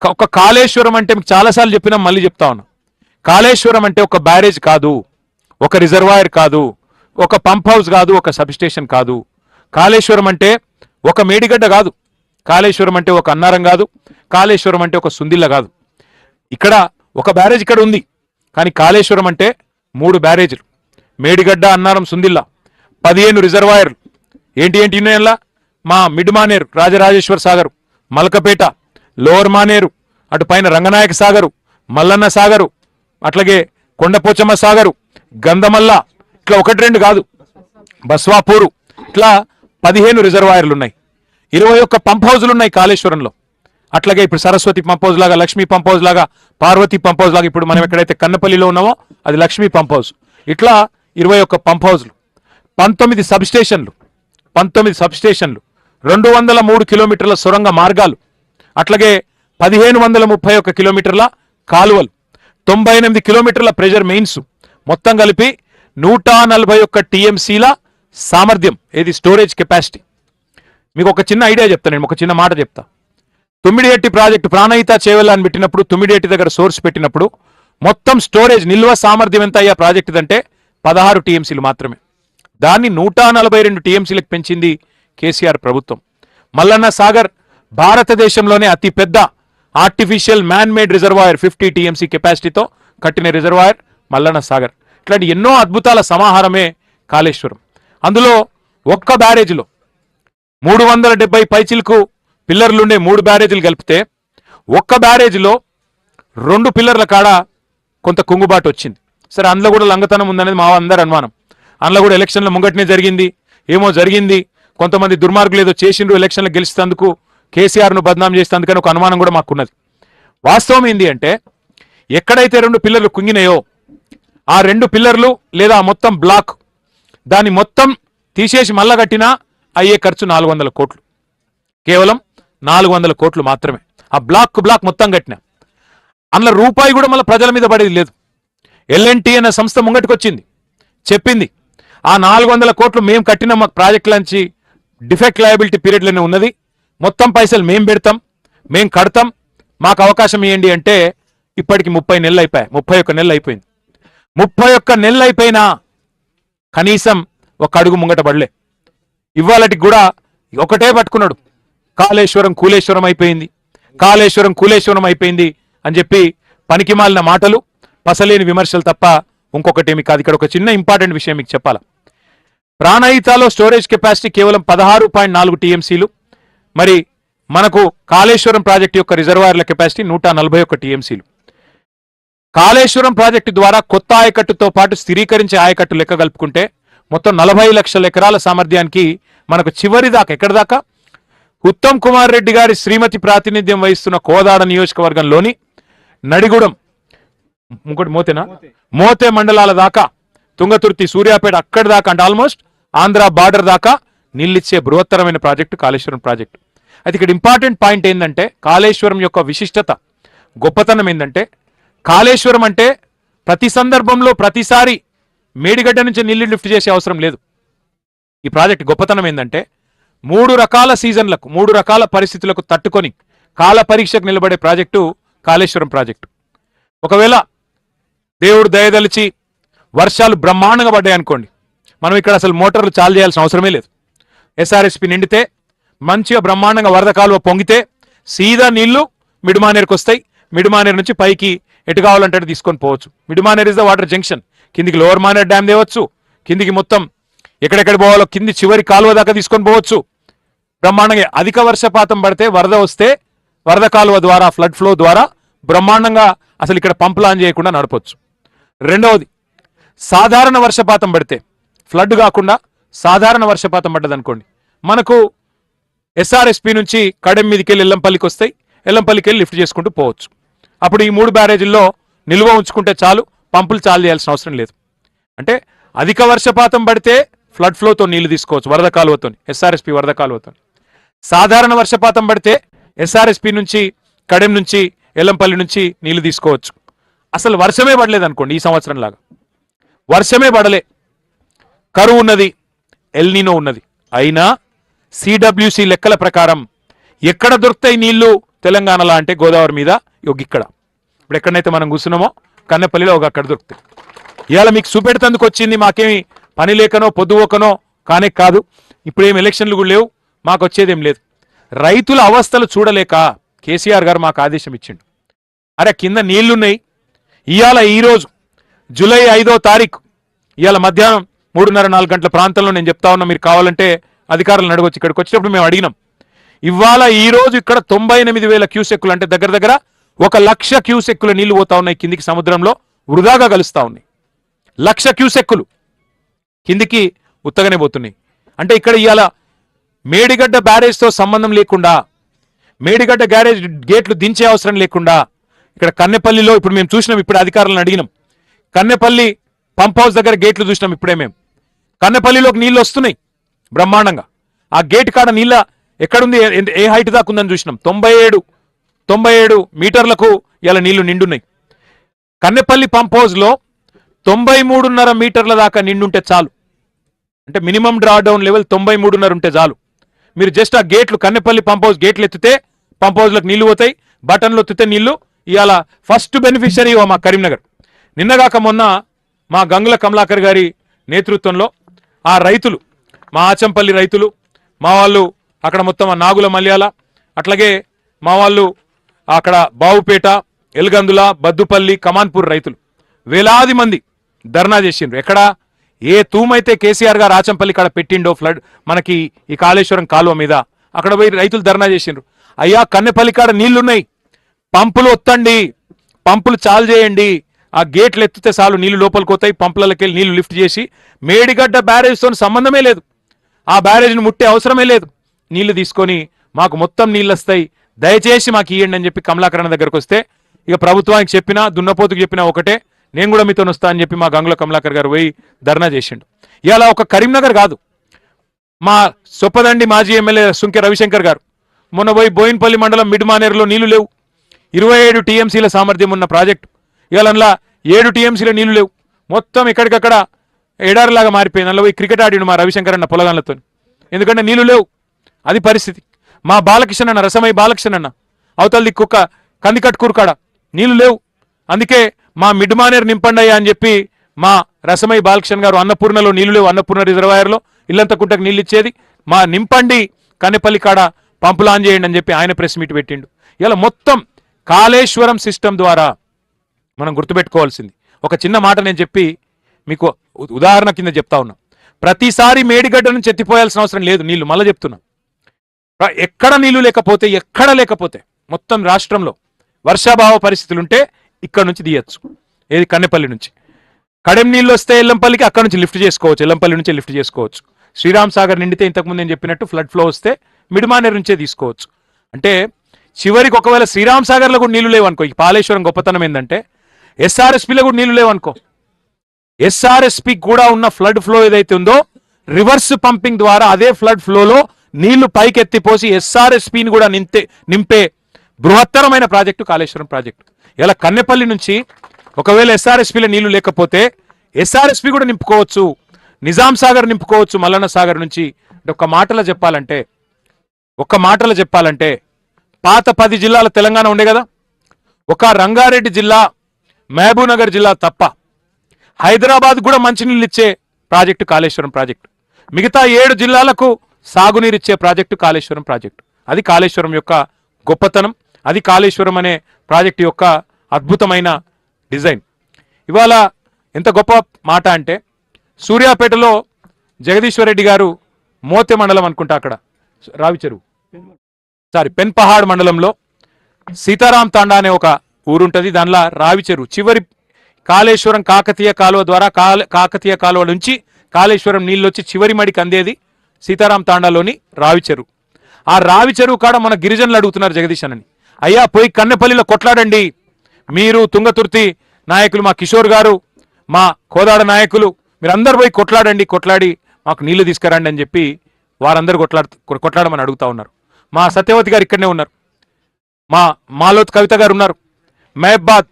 ఒక కాళేశ్వరం అంటే మీకు చాలాసార్లు చెప్పినా మళ్ళీ చెప్తా ఉన్నా, కాళేశ్వరం అంటే ఒక బ్యారేజ్ కాదు, ఒక రిజర్వాయర్ కాదు, ఒక పంప్ హౌస్ కాదు, ఒక సబ్స్టేషన్ కాదు. కాళేశ్వరం అంటే ఒక మేడిగడ్డ కాదు, కాళేశ్వరం అంటే ఒక అన్నారం కాదు, కాళేశ్వరం అంటే ఒక సుందిల్ల కాదు. ఇక్కడ ఒక బ్యారేజ్ ఇక్కడ ఉంది, కానీ కాళేశ్వరం అంటే 3 బ్యారేజీలు, మేడిగడ్డ, అన్నారం, సుందిల్ల, 15 రిజర్వాయర్లు. ఏంటి ఉన్నాయల్లా, మా మిడ్ మానేరు, రాజరాజేశ్వర సాగరు, మలకపేట, లోవర్ మానేరు, అటు పైన రంగనాయక సాగరు, మల్లన్న సాగరు, అట్లాగే కొండపోచమ్మ సాగరు, గంధమల్ల, ఇట్లా 1-2 కాదు, బస్వాపూరు, ఇట్లా 15 రిజర్వాయర్లు ఉన్నాయి. 21 పంప్ హౌజులు ఉన్నాయి కాళేశ్వరంలో. అట్లాగే ఇప్పుడు సరస్వతి పంప్ హౌస్ లాగా, లక్ష్మీ పంప్ హౌస్ లాగా, పార్వతి పంప్ హౌస్ లాగా, ఇప్పుడు మనం ఎక్కడైతే కన్నపల్లిలో ఉన్నామో అది లక్ష్మీ పంప్ హౌస్. ఇట్లా 21 పంప్ హౌస్లు, 19 సబ్స్టేషన్లు, 203 కిలోమీటర్ల సొరంగ మార్గాలు, అట్లాగే 1531 కిలోమీటర్ల కాలువలు, 98 కిలోమీటర్ల ప్రెజర్ మెయిన్స్, మొత్తం కలిపి 141 టీఎంసీల సామర్థ్యం, ఏది స్టోరేజ్ కెపాసిటీ. మీకు ఒక చిన్న ఐడియా చెప్తాను, నేను ఒక చిన్న మాట చెప్తా. 9 ఏటి ప్రాజెక్టు ప్రాణహిత చేవెళ్ళ అని పెట్టినప్పుడు, 9 ఏటి దగ్గర సోర్స్ పెట్టినప్పుడు మొత్తం స్టోరేజ్ నిల్వ సామర్థ్యం ఎంత అయ్యా ప్రాజెక్టు అంటే 16 టీఎంసీలు మాత్రమే. దాన్ని 142 టీఎంసీలకు పెంచింది కేసీఆర్ ప్రభుత్వం. మల్లన్న సాగర్ భారతదేశంలోనే అతిపెద్ద artificial man made reservoir, 50 TMC కెపాసిటీతో కట్టిన రిజర్వాయర్ మల్లన్న సాగర్. ఇట్లాంటి ఎన్నో అద్భుతాల సమాహారమే కాళేశ్వరం. అందులో ఒక్క బ్యారేజ్లో 370 పైచిలకు పిల్లర్లుండే 3 బ్యారేజీలు కలిపితే ఒక్క బ్యారేజీలో 2 పిల్లర్ల కాడ కొంత కుంగుబాటు వచ్చింది. సరే, అందులో కూడా లంగతనం ఉందనేది మా అందరు అనుమానం. అందులో కూడా ఎలక్షన్ల ముంగటనే జరిగింది, కొంతమంది దుర్మార్గులు ఏదో చేసిండ్రు, ఎలక్షన్లు గెలిచేందుకు కేసీఆర్ను బద్నాం చేసేందుకని ఒక అనుమానం కూడా మాకున్నది. వాస్తవం ఏంది అంటే, ఎక్కడైతే 2 పిల్లర్లు కుంగినాయో ఆ 2 పిల్లర్లు లేదా మొత్తం బ్లాక్, దాన్ని మొత్తం తీసేసి మళ్ళా కట్టినా అయ్యే ఖర్చు 400 కోట్లు, కేవలం 400 కోట్లు మాత్రమే. ఆ బ్లాక్ మొత్తం కట్టినా అందులో రూపాయి కూడా మళ్ళీ ప్రజల మీద పడేది లేదు. ఎల్ఎన్టీ అనే సంస్థ ముంగటికి వచ్చింది, చెప్పింది ఆ 400 కోట్లు మేము కట్టిన మా ప్రాజెక్ట్ నుంచి డిఫెక్ట్ లయబిలిటీ పీరియడ్లోనే ఉన్నది, మొత్తం పైసలు మేము పెడతాం, మేము కడతాం, మాకు అవకాశం ఇవ్వండి అంటే ఇప్పటికి 30 నెలలు అయిపోయాయి, 31 నెలలు అయిపోయింది. 31 నెలలు అయిపోయినా కనీసం ఒక అడుగు ముంగట పడలే. ఇవాళటికి కూడా ఒకటే పట్టుకున్నాడు, కాళేశ్వరం కూలేశ్వరం అయిపోయింది అని చెప్పి పనికిమాలిన మాటలు, పసలేని విమర్శలు తప్ప ఇంకొకటేమి కాదు. ఇక్కడ ఒక చిన్న ఇంపార్టెంట్ విషయం మీకు చెప్పాలా. ప్రాణహితలో స్టోరేజ్ కెపాసిటీ కేవలం 16.4 టీఎంసీలు, మరి మనకు కాళేశ్వరం ప్రాజెక్టు యొక్క రిజర్వాయర్ల కెపాసిటీ 141 టీఎంసీలు. కాళేశ్వరం ప్రాజెక్టు ద్వారా కొత్త ఆయకట్టుతో పాటు స్థిరీకరించే ఆయకట్టు లెక్క కలుపుకుంటే మొత్తం 40 లక్షల ఎకరాల సామర్థ్యానికి మనకు చివరి దాకా, ఎక్కడి దాకా, ఉత్తమ్ కుమార్ రెడ్డి గారి శ్రీమతి ప్రాతినిధ్యం వహిస్తున్న కోదాడ నియోజకవర్గంలోని నడిగూడెం ఇంకోటి మోతేనా, మోతే మండలాల దాకా తుంగతుర్తి సూర్యాపేట అక్కడి దాకా అంటే ఆల్మోస్ట్ ఆంధ్ర బార్డర్ దాకా నీళ్ళిచ్చే బృహత్తరమైన ప్రాజెక్టు కాళేశ్వరం ప్రాజెక్టు. అయితే ఇక్కడ ఇంపార్టెంట్ పాయింట్ ఏంటంటే కాళేశ్వరం యొక్క విశిష్టత గొప్పతనం ఏంటంటే కాళేశ్వరం అంటే ప్రతి సందర్భంలో ప్రతిసారి మేడిగడ్డ నుంచి నీళ్లు లిఫ్ట్ చేసే అవసరం లేదు. ఈ ప్రాజెక్ట్ గొప్పతనం ఏంటంటే 3 రకాల సీజన్లకు 3 రకాల పరిస్థితులకు తట్టుకొని కాల పరీక్షకు నిలబడే ప్రాజెక్టు కాళేశ్వరం ప్రాజెక్టు. ఒకవేళ దేవుడు దయదలిచి వర్షాలు బ్రహ్మాండంగా పడ్డాయి అనుకోండి, మనం ఇక్కడ అసలు మోటార్లు చాలు చేయాల్సిన అవసరమే లేదు. ఎస్ఆర్ఎస్పి నిండితే మంచిగా బ్రహ్మాండంగా వరద కాలువ పొంగితే సీదా నీళ్లు మిడిమానేరుకు వస్తాయి. మిడిమానేరు నుంచి పైకి ఎటు కావాలంటే తీసుకొని పోవచ్చు. మిడిమానేర్ ఇస్ ద వాటర్ జంక్షన్. కిందికి లోవర్ మానేర్ డ్యామ్ తేవచ్చు, కిందికి మొత్తం ఎక్కడెక్కడ పోవాలో కింది చివరి కాలువ దాకా తీసుకొని పోవచ్చు బ్రహ్మాండంగా. అధిక వర్షపాతం పడితే వరద వస్తే వరద కాలువ ద్వారా ఫ్లడ్ ఫ్లో ద్వారా బ్రహ్మాండంగా అసలు ఇక్కడ పంప్ లాంచ్ చేయకుండా నడపొచ్చు. రెండవది సాధారణ వర్షపాతం పడితే ఫ్లడ్ కాకుండా సాధారణ వర్షపాతం పడ్డదనుకోండి, మనకు ఎస్ఆర్ఎస్పి నుంచి కడెం మీదకి వెళ్ళి ఎల్లంపల్లికి వస్తాయి, ఎల్లంపల్లికి వెళ్ళి లిఫ్ట్ చేసుకుంటూ పోవచ్చు. అప్పుడు ఈ 3 బ్యారేజీల్లో నిల్వ ఉంచుకుంటే చాలు, పంపులు చాలు చేయాల్సిన అవసరం లేదు. అంటే అధిక వర్షపాతం పడితే ఫ్లడ్ ఫ్లోతో నీళ్లు తీసుకోవచ్చు వరద కాలువతో, ఎస్ఆర్ఎస్పి వరద కాలువతో. సాధారణ వర్షపాతం పడితే ఎస్ఆర్ఎస్పి నుంచి కడెం నుంచి ఎల్లంపల్లి నుంచి నీళ్లు తీసుకోవచ్చు. అసలు వర్షమే పడలేదు అనుకోండి, ఈ సంవత్సరం లాగా వర్షమే పడలే, కరువు ఉన్నది, ఎల్నినో ఉన్నది, అయినా సిడబ్ల్యూసి లెక్కల ప్రకారం ఎక్కడ దొరుకుతాయి నీళ్లు తెలంగాణలో అంటే గోదావరి మీద ఇక్కడ. ఇప్పుడు ఎక్కడైతే మనం కూర్చున్నామో కన్నెపల్లిలో అక్కడ దొరుకుతాయి. ఇవాళ మీకు చూపెడుతందుకు వచ్చింది, మాకేమి పని లేకనో పొద్దుపోకనో కానే కాదు. ఇప్పుడేం ఎలక్షన్లు కూడా లేవు, మాకు వచ్చేదేం లేదు. రైతుల అవస్థలు చూడలేక కేసీఆర్ గారు మాకు ఆదేశం ఇచ్చిండు. అరే కింద నీళ్లున్నాయి, ఇవాళ ఈరోజు జూలై 5వ తారీఖు ఇవాళ మధ్యాహ్నం 3:30-4 గంటల ప్రాంతంలో నేను చెప్తా ఉన్నా, మీరు కావాలంటే అధికారులను అడగొచ్చు. ఇక్కడికి వచ్చినప్పుడు మేము అడిగినాం. ఇవాళ ఈరోజు ఇక్కడ 98,000 క్యూసెక్కులు అంటే దగ్గర దగ్గర 1,00,000 క్యూసెక్కుల నీళ్లు పోతా ఉన్నాయి కిందికి, సముద్రంలో వృధాగా కలుస్తా ఉన్నాయి. 1,00,000 క్యూసెక్కులు కిందికి ఉత్తగానే పోతున్నాయి. అంటే ఇక్కడ ఇవాళ మేడిగడ్డ బ్యారేజ్తో సంబంధం లేకుండా, మేడిగడ్డ గ్యారేజ్ గేట్లు దించే అవసరం లేకుండా ఇక్కడ కన్నెపల్లిలో ఇప్పుడు మేము చూసినాం, ఇప్పుడు అధికారులను అడిగినాం. కన్నెపల్లి పంప్ హౌస్ దగ్గర గేట్లు చూసినాం ఇప్పుడే మేము. కన్నెపల్లిలోకి నీళ్లు వస్తున్నాయి బ్రహ్మాండంగా. ఆ గేట్ కాడ నీళ్ళ ఎక్కడుంది, ఏ హైట్ దాకా ఉందని చూసినాం. 97 మీటర్లకు ఇలా నీళ్లు నిండున్నాయి. కన్నెపల్లి పంప్ హౌస్లో 93.5 మీటర్ల దాకా నిండుంటే చాలు. అంటే మినిమం డ్రా డౌన్ లెవెల్ 93.5 ఉంటే చాలు. మీరు జస్ట్ ఆ గేట్లు కన్నెపల్లి పంప్ హౌస్ గేట్లు ఎత్తితే పంప్ హౌస్లకు నీళ్లు పోతాయి, బటన్లు ఎత్తితే నీళ్లు. ఇవాళ ఫస్ట్ బెనిఫిషరీ మా కరీంనగర్. నిన్నగాక మొన్న మా గంగుల కమలాకర్ గారి నేతృత్వంలో ఆ రైతులు, మా ఆచంపల్లి రైతులు, మా వాళ్ళు అక్కడ మొత్తం నాగుల మల్యాల, అట్లాగే మా వాళ్ళు అక్కడ బావుపేట, ఎల్గందుల, బద్దుపల్లి, కమాన్పూర్ రైతులు వేలాది మంది ధర్నా చేసిండ్రు. ఎక్కడ ఏ తూమైతే కేసీఆర్ గారు ఆచంపల్లి కాడ పెట్టిండో ఫ్లడ్ మనకి ఈ కాళేశ్వరం కాలువ మీద, అక్కడ పోయి రైతులు ధర్నా చేసిండ్రు. అయ్యా కన్నెపల్లి కాడ నీళ్లున్నాయి, పంపులు ఒత్తండి, పంపులు చాలు చేయండి, ఆ గేట్లు ఎత్తితే చాలు నీళ్లు లోపలికి పోతాయి, పంపులకి వెళ్ళి నీళ్లు లిఫ్ట్ చేసి. మేడిగడ్డ బ్యారేజ్తో సంబంధమే లేదు, ఆ బ్యారేజ్ని ముట్టే అవసరమే లేదు. నీళ్లు తీసుకొని మాకు మొత్తం నీళ్ళు వస్తాయి, దయచేసి మాకు ఇవ్వండి అని చెప్పి కమలాకరణ దగ్గరకు వస్తే, ఇక ప్రభుత్వానికి చెప్పినా దున్నపోతుకు చెప్పినా ఒకటే, నేను కూడా మీతో వస్తా అని చెప్పి మా గంగుల కమలాకర్ గారు పోయి ధర్నా చేసిండు. ఇలా ఒక కరీంనగర్ కాదు, మా సొప్పదండి మాజీ ఎమ్మెల్యే సుంకె రవిశంకర్ గారు మొన్న పోయి బోయిన్పల్లి మండలం మిడ్మానేరులో నీళ్లు లేవు, 27 టీఎంసీల సామర్థ్యం ఉన్న ప్రాజెక్టు. ఇవాళ 7 టీఎంసీల నీళ్లు లేవు, మొత్తం ఎక్కడికక్కడ ఎడారిలాగా మారిపోయింది. అందులో పోయి క్రికెట్ ఆడిను మా రవిశంకర్ అన్న పొలగాన్లతో, ఎందుకంటే నీళ్లు లేవు. అది పరిస్థితి. మా బాలకృష్ణ అన్న, రసమై బాలకృష్ణ అన్న అవతల దిక్కు కందికట్కూరు కాడ నీళ్లు లేవు. అందుకే మా మిడ్మానేరు నింపండి అని చెప్పి మా రసమై బాలకృష్ణ గారు అన్నపూర్ణలో నీళ్లు లేవు, అన్నపూర్ణ రిజర్వాయర్లో ఇల్లంతకుంటకు నీళ్ళు ఇచ్చేది, మా నింపండి కన్నెపల్లి కాడ పంపులు ఆన్ చేయండి అని చెప్పి ఆయన ప్రెస్ మీట్ పెట్టిండు. ఇలా మొత్తం కాళేశ్వరం సిస్టమ్ ద్వారా మనం గుర్తుపెట్టుకోవాల్సింది ఒక చిన్న మాట నేను చెప్పి మీకు ఉదాహరణ కింద చెప్తా ఉన్నా. ప్రతిసారి మేడిగడ్డ నుంచి ఎత్తిపోయాల్సిన అవసరం లేదు నీళ్లు. మళ్ళీ చెప్తున్నా, ఎక్కడ నీళ్లు లేకపోతే మొత్తం రాష్ట్రంలో వర్షాభావ పరిస్థితులు ఉంటే ఇక్కడ నుంచి తీయచ్చు. ఏది కన్నెపల్లి నుంచి కడెం నీళ్ళు వస్తే ఎల్లంపల్లికి అక్కడ నుంచి లిఫ్ట్ చేసుకోవచ్చు, ఎల్లంపల్లి నుంచి లిఫ్ట్ చేసుకోవచ్చు. శ్రీరామ్ సాగర్ నిండితే ఇంతకుముందు నేను చెప్పినట్టు ఫ్లడ్ ఫ్లో వస్తే మిడ్మానేరు నుంచే తీసుకోవచ్చు. అంటే చివరికి ఒకవేళ శ్రీరామ్ సాగర్లో కూడా నీళ్లు లేవు అనుకో, ఈ కాళేశ్వరం గొప్పతనం ఏంటంటే ఎస్ఆర్ఎస్పీలో కూడా నీళ్లు లేవనుకో, ఎస్ఆర్ఎస్పి కూడా ఉన్న ఫ్లడ్ ఫ్లో ఏదైతే ఉందో రివర్స్ పంపింగ్ ద్వారా అదే ఫ్లడ్ ఫ్లోలో నీళ్లు పైకెత్తిపోసి ఎస్ఆర్ఎస్పిని కూడా నింపే బృహత్తరమైన ప్రాజెక్టు కాళేశ్వరం ప్రాజెక్టు. ఇలా కన్నెపల్లి నుంచి ఒకవేళ ఎస్ఆర్ఎస్పిలో నీళ్లు లేకపోతే ఎస్ఆర్ఎస్పి కూడా నింపుకోవచ్చు, నిజాం సాగర్ నింపుకోవచ్చు మల్లన్న సాగర్ నుంచి. ఒక్క మాటలో చెప్పాలంటే పాత 10 జిల్లాల తెలంగాణ ఉండే కదా, ఒక రంగారెడ్డి జిల్లా మహబూబ్నగర్ జిల్లా తప్ప హైదరాబాద్ కూడా మంచినీళ్ళు ఇచ్చే ప్రాజెక్టు కాళేశ్వరం ప్రాజెక్టు. మిగతా 7 జిల్లాలకు సాగునీరు ఇచ్చే ప్రాజెక్టు కాళేశ్వరం ప్రాజెక్టు. అది కాళేశ్వరం యొక్క గొప్పతనం, అది కాళేశ్వరం అనే ప్రాజెక్టు యొక్క అద్భుతమైన డిజైన్. ఇవాళ ఎంత గొప్ప మాట అంటే సూర్యాపేటలో జగదీశ్వర్ రెడ్డి గారు మోతే మండలం అనుకుంటా, అక్కడ రావిచెరువు పెన్పహాడ్ మండలంలో సీతారాం తాండా అనే ఒక ఊరుంటది. దానిలో రావిచెరువు చివరి కాళేశ్వరం కాకతీయ కాలువ ద్వారా కాకతీయ కాలువ నుంచి కాళేశ్వరం నీళ్ళు వచ్చి చివరి మడికి అందేది సీతారాం తాండాలోని రావిచెరువు. ఆ రావిచెరువు కాడ మన గిరిజనులు అడుగుతున్నారు జగదీశ్ అని, అయ్యా పోయి కన్నెపల్లిలో కొట్లాడండి, మీరు తుంగతుర్తి నాయకులు, మా కిషోర్ గారు, మా కోదాడ నాయకులు, మీరందరూ పోయి కొట్లాడి మాకు నీళ్లు తీసుకురండి అని చెప్పి వారందరూ కొట్లాడమని అడుగుతా ఉన్నారు. మా సత్యవతి గారు ఇక్కడనే ఉన్నారు, మా మాలోత్ కవిత గారు ఉన్నారు. మహబాద్,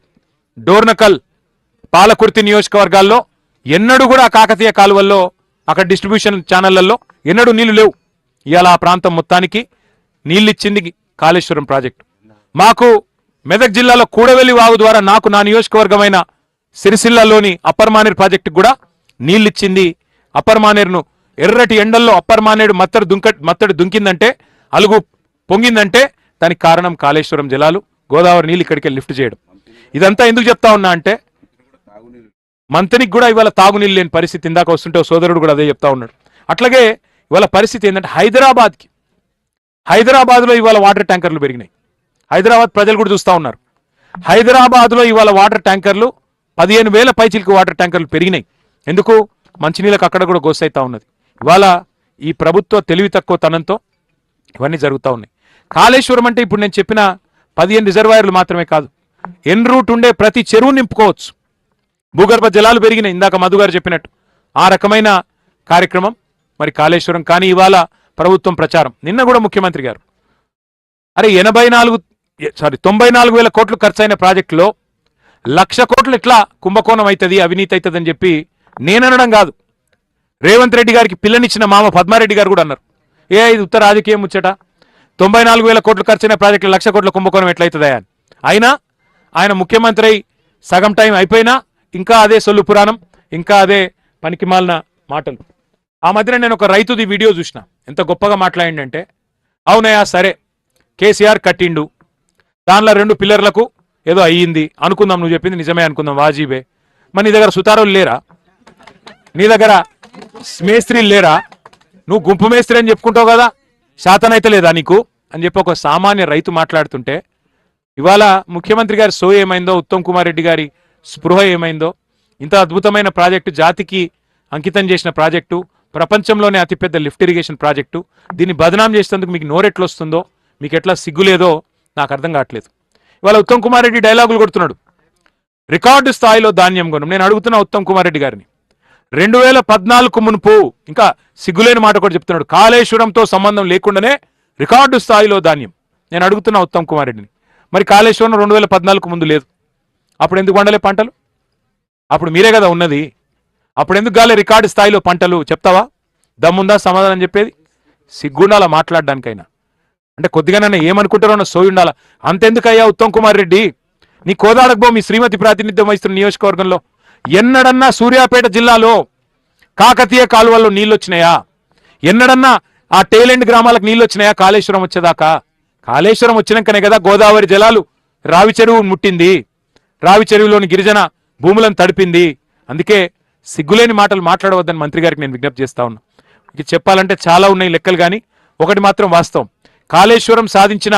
డోర్నకల్, పాలకుర్తి నియోజకవర్గాల్లో ఎన్నడూ కూడా కాకతీయ కాలువల్లో అక్కడ డిస్ట్రిబ్యూషన్ ఛానళ్లలో ఎన్నడూ నీళ్లు లేవు. ఇవాళ ఆ ప్రాంతం మొత్తానికి నీళ్ళు ఇచ్చింది కాళేశ్వరం ప్రాజెక్టు. మాకు మెదక్ జిల్లాలో కూడవెల్లి వాగు ద్వారా నాకు నా నియోజకవర్గమైన సిరిసిల్లలోని అప్పర్ మానేరు ప్రాజెక్టుకు కూడా నీళ్ళు ఇచ్చింది. అప్పర్ మానేరును ఎర్రటి ఎండల్లో అప్పర్ మానేరు మత్తడి దుంకిందంటే, అలుగు పొంగిందంటే దానికి కారణం కాళేశ్వరం జలాలు, గోదావరి నీళ్ళు ఇక్కడికి లిఫ్ట్ చేయడం. ఇదంతా ఎందుకు చెప్తా ఉన్నా అంటే మంతనికి కూడా ఇవాళ తాగునీళ్ళు లేని పరిస్థితి. ఇందాక వస్తుంటే సోదరుడు కూడా అదే చెప్తా ఉన్నాడు. అట్లాగే ఇవాళ పరిస్థితి ఏంటంటే హైదరాబాద్లో ఇవాళ వాటర్ ట్యాంకర్లు పెరిగినాయి. హైదరాబాద్ ప్రజలు కూడా చూస్తూ ఉన్నారు. హైదరాబాద్లో ఇవాళ వాటర్ ట్యాంకర్లు 15,000 పైచిలకు వాటర్ ట్యాంకర్లు పెరిగినాయి. ఎందుకు? మంచినీళ్ళకి అక్కడ కూడా గోసైతా ఉన్నది. ఇవాళ ఈ ప్రభుత్వ తెలివి తక్కువ తనంతో ఇవన్నీ జరుగుతూ ఉన్నాయి. కాళేశ్వరం అంటే ఇప్పుడు నేను చెప్పిన 15 రిజర్వాయర్లు మాత్రమే కాదు, ఎన్ రూట్ ఉండే ప్రతి చెరువు నింపుకోవచ్చు. భూగర్భ జలాలు పెరిగినాయి ఇందాక మధు గారు చెప్పినట్టు. ఆ రకమైన కార్యక్రమం మరి కాళేశ్వరం. కానీ ఇవాళ ప్రభుత్వం ప్రచారం, నిన్న కూడా ముఖ్యమంత్రి గారు అరే 94,000 కోట్లు ఖర్చైన ప్రాజెక్టులో 1,00,000 కోట్లు ఎట్లా కుంభకోణం అవుతుంది, అవినీతి అవుతుంది అని చెప్పి నేననడం కాదు, రేవంత్ రెడ్డి గారికి పిల్లనిచ్చిన మామ పద్మారెడ్డి గారు కూడా అన్నారు. ఇది ఉత్తర రాజకీయం ముచ్చట, 94,000 కోట్లు ఖర్చైన ప్రాజెక్టులు 1,00,000 కోట్ల కుంభకోణం ఎట్లయితుందా అని. అయినా ఆయన ముఖ్యమంత్రి సగం టైం అయిపోయినా ఇంకా అదే సొల్లు పురాణం, ఇంకా అదే పనికిమాలిన మాటలు. ఆ మధ్యన నేను ఒక రైతుది వీడియో చూసిన, ఎంత గొప్పగా మాట్లాడిండంటే, అవునయ్యా సరే కేసీఆర్ కట్టిండు, దానిలో 2 పిల్లర్లకు ఏదో అయ్యింది అనుకుందాం, నువ్వు చెప్పింది నిజమే అనుకుందాం, వాజీబే. మరి నీ దగ్గర సుతారులు లేరా, నీ దగ్గర మేస్త్రీలు లేరా, నువ్వు గుంపు మేస్త్రి అని చెప్పుకుంటావు కదా, శాతనైతే లేదా నీకు అని చెప్పి ఒక సామాన్య రైతు మాట్లాడుతుంటే, ఇవాళ ముఖ్యమంత్రి గారి సో ఏమైందో, ఉత్తమ్ కుమార్ రెడ్డి గారి స్పృహ ఏమైందో, ఇంత అద్భుతమైన ప్రాజెక్టు, జాతికి అంకితం చేసిన ప్రాజెక్టు, ప్రపంచంలోనే అతిపెద్ద లిఫ్ట్ ఇరిగేషన్ ప్రాజెక్టు, దీన్ని బదనాం చేసేందుకు మీకు నోరెట్లొస్తుందో, మీకు ఎట్లా సిగ్గులేదో నాకు అర్థం కావట్లేదు. ఇవాళ ఉత్తమ్ కుమార్ రెడ్డి డైలాగులు కొడుతున్నాడు, రికార్డు స్థాయిలో ధాన్యం కొనం. నేను అడుగుతున్నా ఉత్తమ్ కుమార్ రెడ్డి గారిని, 2014 మునుపు, ఇంకా సిగ్గులేని మాట కూడా చెప్తున్నాడు, కాళేశ్వరంతో సంబంధం లేకుండానే రికార్డు స్థాయిలో ధాన్యం. నేను అడుగుతున్నా ఉత్తమ్ కుమార్ రెడ్డిని, మరి కాళేశ్వరం 2014 ముందు లేదు, అప్పుడు ఎందుకు పండలే పంటలు? అప్పుడు మీరే కదా ఉన్నది, అప్పుడు ఎందుకు గాలే రికార్డు స్థాయిలో పంటలు? చెప్తావా? దమ్ముందా సమాధానం చెప్పేది? సిగ్గుండాలా మాట్లాడడానికైనా? అంటే కొద్దిగానే ఏమనుకుంటారో అన్న సోయి ఉండాలా. అంతెందుకయ్యా ఉత్తమ్ కుమార్ రెడ్డి, నీ కోదాడకు మీ శ్రీమతి ప్రాతినిధ్యం వహిస్తున్న నియోజకవర్గంలో ఎన్నడన్నా సూర్యాపేట జిల్లాలో కాకతీయ కాలువల్లో నీళ్ళు వచ్చినాయా? ఎన్నడన్నా ఆ టేలెండ్ గ్రామాలకు నీళ్ళు వచ్చినాయా కాళేశ్వరం వచ్చేదాకా? కాళేశ్వరం వచ్చినాకనే కదా గోదావరి జలాలు రావి చెరువు ముట్టింది, రావి చెరువులోని గిరిజన భూములను తడిపింది. అందుకే సిగ్గులేని మాటలు మాట్లాడవద్దని మంత్రి గారికి నేను విజ్ఞప్తి చేస్తా ఉన్నా. ఇక చెప్పాలంటే చాలా ఉన్నాయి లెక్కలు, కానీ ఒకటి మాత్రం వాస్తవం, కాళేశ్వరం సాధించిన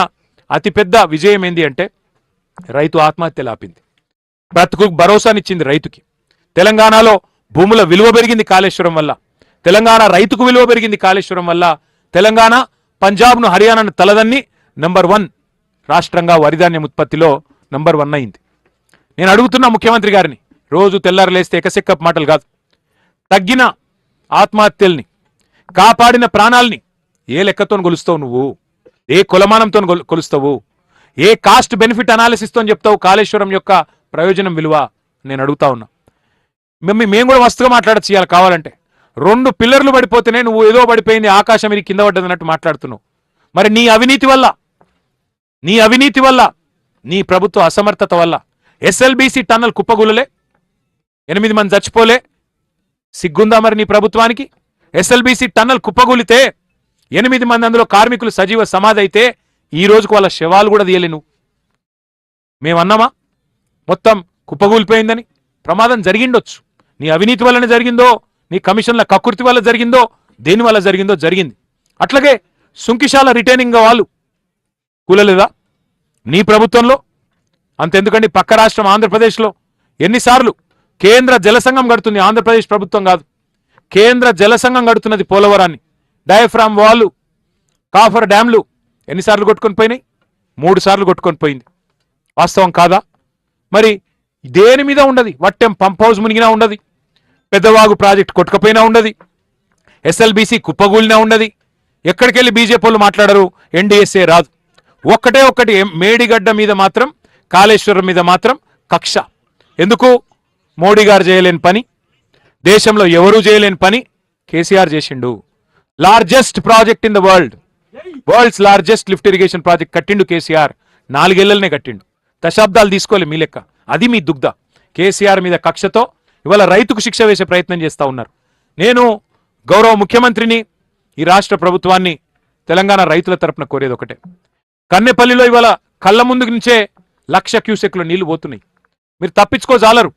అతిపెద్ద విజయం ఏంది అంటే రైతు ఆత్మహత్యలు ఆపింది, బ్రతుకు భరోసానిచ్చింది రైతుకి. తెలంగాణలో భూముల విలువ పెరిగింది కాళేశ్వరం వల్ల, తెలంగాణ రైతుకు విలువ పెరిగింది కాళేశ్వరం వల్ల. తెలంగాణ పంజాబ్ను హర్యానాను తలదన్ని నంబర్ 1 రాష్ట్రంగా వరిధాన్యం ఉత్పత్తిలో నంబర్ 1 అయింది. నేను అడుగుతున్నా ముఖ్యమంత్రి గారిని, రోజు తెల్లారు లేస్తే ఎకసెక్కపు మాటలు కాదు. తగ్గిన ఆత్మహత్యల్ని, కాపాడిన ప్రాణాల్ని ఏ లెక్కతో కొలుస్తావు నువ్వు? ఏ కొలమానంతో కొలుస్తావు? ఏ కాస్ట్ బెనిఫిట్ అనాలిసిస్తో చెప్తావు కాళేశ్వరం యొక్క ప్రయోజనం విలువ? నేను అడుగుతా ఉన్నా. మేము కూడా వస్తుగా మాట్లాడచ్చు ఇవాళ కావాలంటే. 2 పిల్లర్లు పడిపోతేనే నువ్వు ఏదో పడిపోయింది, ఆకాశం ఇది కింద పడ్డదన్నట్టు మాట్లాడుతున్నావు. మరి నీ అవినీతి వల్ల, నీ ప్రభుత్వ అసమర్థత వల్ల ఎస్ఎల్బీసీ టన్నల్ కుప్పగులలే, 8 మంది చచ్చిపోలే. సిగ్గుందా మరి నీ ప్రభుత్వానికి? ఎస్ఎల్బీసీ టన్నల్ కుప్పగూలితే 8 మంది అందులో కార్మికులు సజీవ సమాధి అయితే ఈ రోజుకు వాళ్ళ శవాలు కూడా తీయలే నువ్వు. మేమన్నామా మొత్తం కుప్పగూలిపోయిందని? ప్రమాదం జరిగిండొచ్చు. నీ అవినీతి వల్లనే జరిగిందో, నీ కమిషన్ల కకృతి వల్ల జరిగిందో, దేని వల్ల జరిగిందో జరిగింది. అట్లాగే సుంకిశాల రిటైనింగ్ వాళ్ళు కూలలేదా నీ ప్రభుత్వంలో? అంతెందుకండి, పక్క రాష్ట్రం ఆంధ్రప్రదేశ్లో ఎన్నిసార్లు కేంద్ర జలసంఘం కడుతుంది, ఆంధ్రప్రదేశ్ ప్రభుత్వం కాదు. కేంద్ర జలసంఘం కడుతున్నది పోలవరాన్ని. డయాఫ్రామ్ వాళ్ళు, కాఫర్ డ్యాంలు ఎన్నిసార్లు కొట్టుకొని పోయినాయి? 3 సార్లు కొట్టుకొని పోయింది. వాస్తవం కాదా? మరి దేని మీద ఉండదు? వట్టెం పంప్ హౌస్ మునిగినా ఉండదు, పెద్దవాగు ప్రాజెక్ట్ కొట్టుకపోయినా ఉండదు, ఎస్ఎల్బీసీ కుప్పగూలినా ఉండదు. ఎక్కడికెళ్ళి బీజేపీ వాళ్ళు మాట్లాడరు, ఎన్డీఎస్ఏ రాదు. ఒక్కటి మేడిగడ్డ మీద మాత్రం, కాళేశ్వరం మీద మాత్రం కక్ష. ఎందుకు? మోడీ గారు చేయలేని పని, దేశంలో ఎవరూ చేయలేని పని కేసీఆర్ చేసిండు. Largest project in the world's largest lift irrigation project కట్టిండు కేసీఆర్. 4 ఏళ్లనే కట్టిండు, దశాబ్దాలు తీసుకోలే మీ లెక్క. అది మీ దుగ్ధ. కేసీఆర్ మీద కక్షతో ఇవాళ రైతుకు శిక్ష వేసే ప్రయత్నం చేస్తూ ఉన్నారు. నేను గౌరవ ముఖ్యమంత్రిని, ఈ రాష్ట్ర ప్రభుత్వాన్ని, తెలంగాణ రైతుల తరపున కోరేది ఒకటే. కన్నెపల్లిలో ఇవాళ కళ్ళ ముందుకు నుంచే 1,00,000 క్యూసెక్లు నీళ్లు పోతున్నాయి. మీరు తప్పించుకోజాలరు.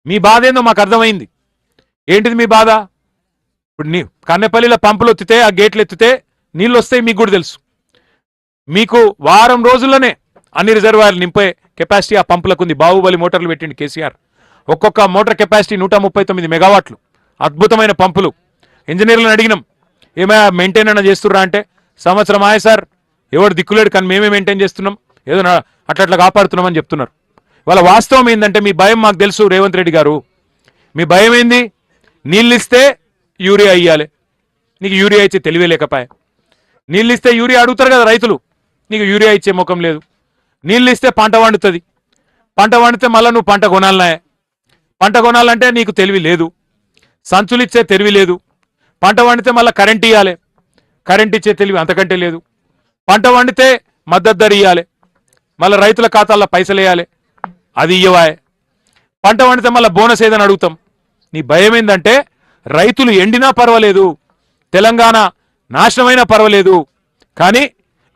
మీ బాధ ఏందో మాకు అర్థమైంది. ఏంటిది మీ బాధ? ఇప్పుడు కన్నెపల్లిలో పంపులు ఎత్తితే, ఆ గేట్లు ఎత్తితే నీళ్ళు వస్తాయి, మీకు కూడా తెలుసు. మీకు వారం రోజుల్లోనే అన్ని రిజర్వాయర్లు నింపే కెపాసిటీ ఆ పంపులకు ఉంది. బాహుబలి మోటార్లు పెట్టిండు కేసీఆర్. ఒక్కొక్క మోటార్ కెపాసిటీ 139 మెగావాట్లు. అద్భుతమైన పంపులు. ఇంజనీర్లను అడిగినాం, ఏమైనా మెయింటైన్ అయినా చేస్తుర్రా అంటే, సంవత్సరం ఆయే సార్, ఎవరు దిక్కులేడు, కానీ మేమే మెయింటైన్ చేస్తున్నాం, ఏదో అట్లా కాపాడుతున్నామని చెప్తున్నారు. వాళ్ళ వాస్తవం ఏంటంటే, మీ భయం మాకు తెలుసు రేవంత్ రెడ్డి గారు. మీ భయం ఏంది? నీళ్ళు ఇస్తే యూరియా ఇయ్యాలి. నీకు యూరియా ఇచ్చే తెలివే లేకపోయా. నీళ్ళు ఇస్తే యూరియా అడుగుతారు కదా రైతులు, నీకు యూరియా ఇచ్చే ముఖం లేదు. నీళ్ళు ఇస్తే పంట వండుతుంది, పంట వండితే మళ్ళీ నువ్వు పంట కొనాలనే. పంట కొనాలంటే నీకు తెలివి లేదు. సంచులు ఇచ్చే తెలివి లేదు. పంట వండితే మళ్ళీ కరెంట్ ఇవ్వాలి, కరెంట్ ఇచ్చే తెలివి అంతకంటే లేదు. పంట వండితే మద్దతు ధర ఇవ్వాలి, మళ్ళీ రైతుల ఖాతాల్లో పైసలు వేయాలి, అది ఇయ్యవాయే. పంట వండితే మళ్ళీ బోనస్ ఏదని అడుగుతాం. నీ భయం ఏంటంటే, రైతులు ఎండినా పర్వాలేదు, తెలంగాణ నాశనమైనా పర్వాలేదు, కానీ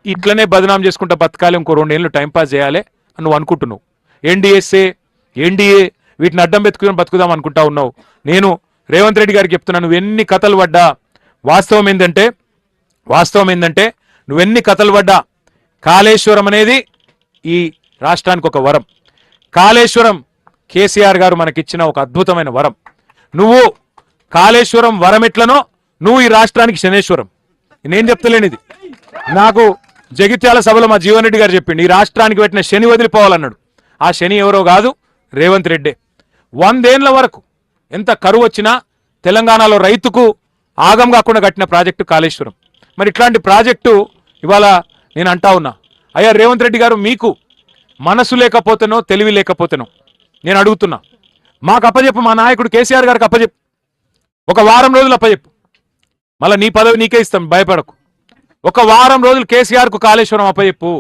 ఇట్లనే బదనాం చేసుకుంటా బతకాలి, ఇంకో 2 ఏళ్ళు టైంపాస్ చేయాలి అని నువ్వు అనుకుంటున్నావు. ఎన్డీఏ వీటిని అడ్డం పెట్టుకుని బతుకుదాం అనుకుంటా ఉన్నావు. నేను రేవంత్ రెడ్డి గారికి చెప్తున్నా, నువ్వు ఎన్ని కథలు పడ్డా, వాస్తవం ఏంటంటే నువ్వెన్ని కథలు పడ్డా, కాళేశ్వరం అనేది ఈ రాష్ట్రానికి ఒక వరం. కాళేశ్వరం కేసీఆర్ గారు మనకిచ్చిన ఒక అద్భుతమైన వరం. నువ్వు కాళేశ్వరం వరం ఎట్లనో నువ్వు ఈ రాష్ట్రానికి శనేశ్వరం. నేను చెప్తలేను ఇది, నాకు జగిత్యాల సభలో మా జీవన్ రెడ్డి గారు చెప్పిండు, ఈ రాష్ట్రానికి పెట్టిన శని వదిలిపోవాలన్నాడు. ఆ శని ఎవరో కాదు, రేవంత్ రెడ్డే. 100 ఏళ్ల వరకు ఎంత కరువు వచ్చినా తెలంగాణలో రైతుకు ఆగం కాకుండా కట్టిన ప్రాజెక్టు కాళేశ్వరం. మరి ఇట్లాంటి ప్రాజెక్టు ఇవాళ నేను అంటా ఉన్నా, అయ్యా రేవంత్ రెడ్డి గారు, మీకు మనసు లేకపోతేనో తెలివి లేకపోతేనో నేను అడుగుతున్నా, మాకు అప్పచెప్పు, మా నాయకుడు కేసీఆర్ గారికి అప్పచెప్పు, ఒక వారం రోజులు అప్పచెప్పు, మళ్ళీ నీ పదవి నీకే ఇస్తాం, భయపడకు. ఒక వారం రోజులు కేసీఆర్కు కాళేశ్వరం అప్పచెప్పు.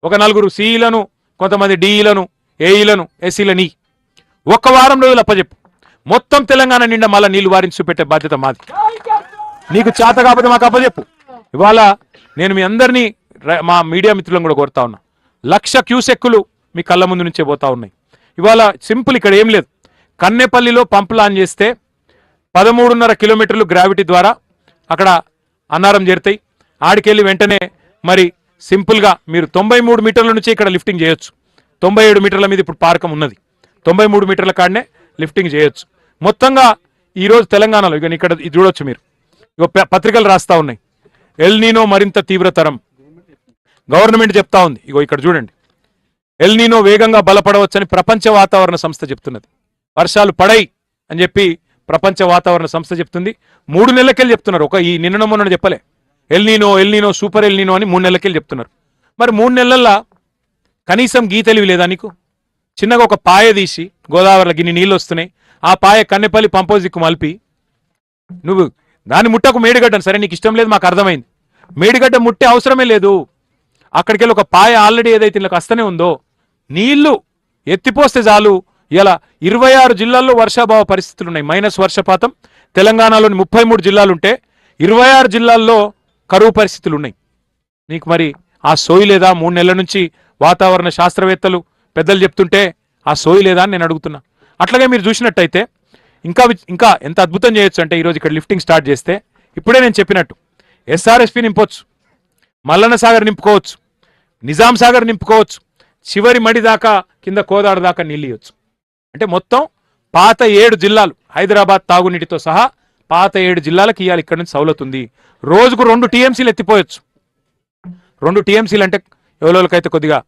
ఒక 4 సిఈలను, కొంతమంది డిఈలను, ఏఈలను, ఎస్సీలని ఒక్క వారం రోజులు అప్పచెప్పు. మొత్తం తెలంగాణ నిండా మళ్ళీ నీళ్లు వారించి చూపెట్టే బాధ్యత మాది. నీకు చేత కాకపోతే మాకు అప్పచెప్పు. ఇవాళ నేను మీ అందరినీ, మా మీడియా మిత్రులను కూడా కోరుతా ఉన్నా, 1,00,000 క్యూసెక్కులు మీ కళ్ళ ముందు నుంచే పోతా ఉన్నాయి. ఇవాళ సింపుల్, ఇక్కడ ఏం లేదు. కన్నెపల్లిలో పంప్ లాంచ్ చేస్తే 13.5 కిలోమీటర్లు గ్రావిటీ ద్వారా అక్కడ అన్నారం చేరుతాయి. ఆడికెళ్ళి వెంటనే మరి సింపుల్గా మీరు 93 మీటర్ల నుంచి ఇక్కడ లిఫ్టింగ్ చేయొచ్చు. 97 మీటర్ల మీద ఇప్పుడు పార్కం ఉన్నది. 93 మీటర్ల కాడనే లిఫ్టింగ్ చేయొచ్చు. మొత్తంగా ఈరోజు తెలంగాణలో ఇక ఇక్కడ చూడొచ్చు మీరు, ఇక పత్రికలు రాస్తా ఉన్నాయి, ఎల్ నీనో మరింత తీవ్రతరం. గవర్నమెంట్ చెప్తా ఉంది, ఇగో ఇక్కడ చూడండి, ఎల్నీనో వేగంగా బలపడవచ్చని ప్రపంచ వాతావరణ సంస్థ చెప్తున్నది. వర్షాలు పడై అని చెప్పి ప్రపంచ వాతావరణ సంస్థ చెప్తుంది. 3 నెలలకెళ్ళి చెప్తున్నారు. ఈ నిన్న మొన్న చెప్పలే. ఎల్నీనో సూపర్ ఎల్నీనో అని 3 నెలలకెళ్ళి చెప్తున్నారు. మరి 3 నెలల్లో కనీసం గీతలివి లేదా నీకు? చిన్నగా ఒక పాయ తీసి గోదావరిలో గిన్ని నీళ్ళు వస్తున్నాయి, ఆ పాయ కన్నెపల్లి పంపోజిక్కు మలిపి నువ్వు దాన్ని ముట్టకు మేడిగడ్డను. సరే నీకు ఇష్టం లేదు, మాకు అర్థమైంది. మేడిగడ్డ ముట్టే అవసరమే లేదు. అక్కడికి వెళ్ళి ఒక పాయ ఆల్రెడీ ఏదైతే ఇలా వస్తూనే ఉందో నీళ్లు ఎత్తిపోస్తే చాలు. ఇలా 26 జిల్లాల్లో వర్షాభావ పరిస్థితులు ఉన్నాయి. మైనస్ వర్షపాతం. తెలంగాణలోని 33 జిల్లాలుంటే 26 జిల్లాల్లో కరువు పరిస్థితులు ఉన్నాయి. నీకు మరి ఆ సోయి లేదా? 3 నెలల నుంచి వాతావరణ శాస్త్రవేత్తలు పెద్దలు చెప్తుంటే ఆ సోయి లేదా అని నేను అడుగుతున్నా. అట్లాగే మీరు చూసినట్టయితే ఇంకా ఎంత అద్భుతం చేయొచ్చు అంటే, ఈరోజు ఇక్కడ లిఫ్టింగ్ స్టార్ట్ చేస్తే ఇప్పుడే నేను చెప్పినట్టు ఎస్ఆర్ఎస్పి నింపొచ్చు, మల్లన్న సాగర్ నింపుకోవచ్చు, నిజాం సాగర్ నింపుకోవచ్చు, చివరి మడి దాకా కింద కోదాడ దాకా నీళ్ళు ఇవ్వచ్చు. అంటే మొత్తం పాత 7 జిల్లాలు హైదరాబాద్ తాగునీటితో సహా పాత 7 జిల్లాలకు ఇవ్వాలి. ఇక్కడ నుంచి సౌలత్ ఉంది. రోజుకు 2 టీఎంసీలు ఎత్తిపోయొచ్చు. 2 టీఎంసీలు అంటే ఎవరికైతే కొద్దిగా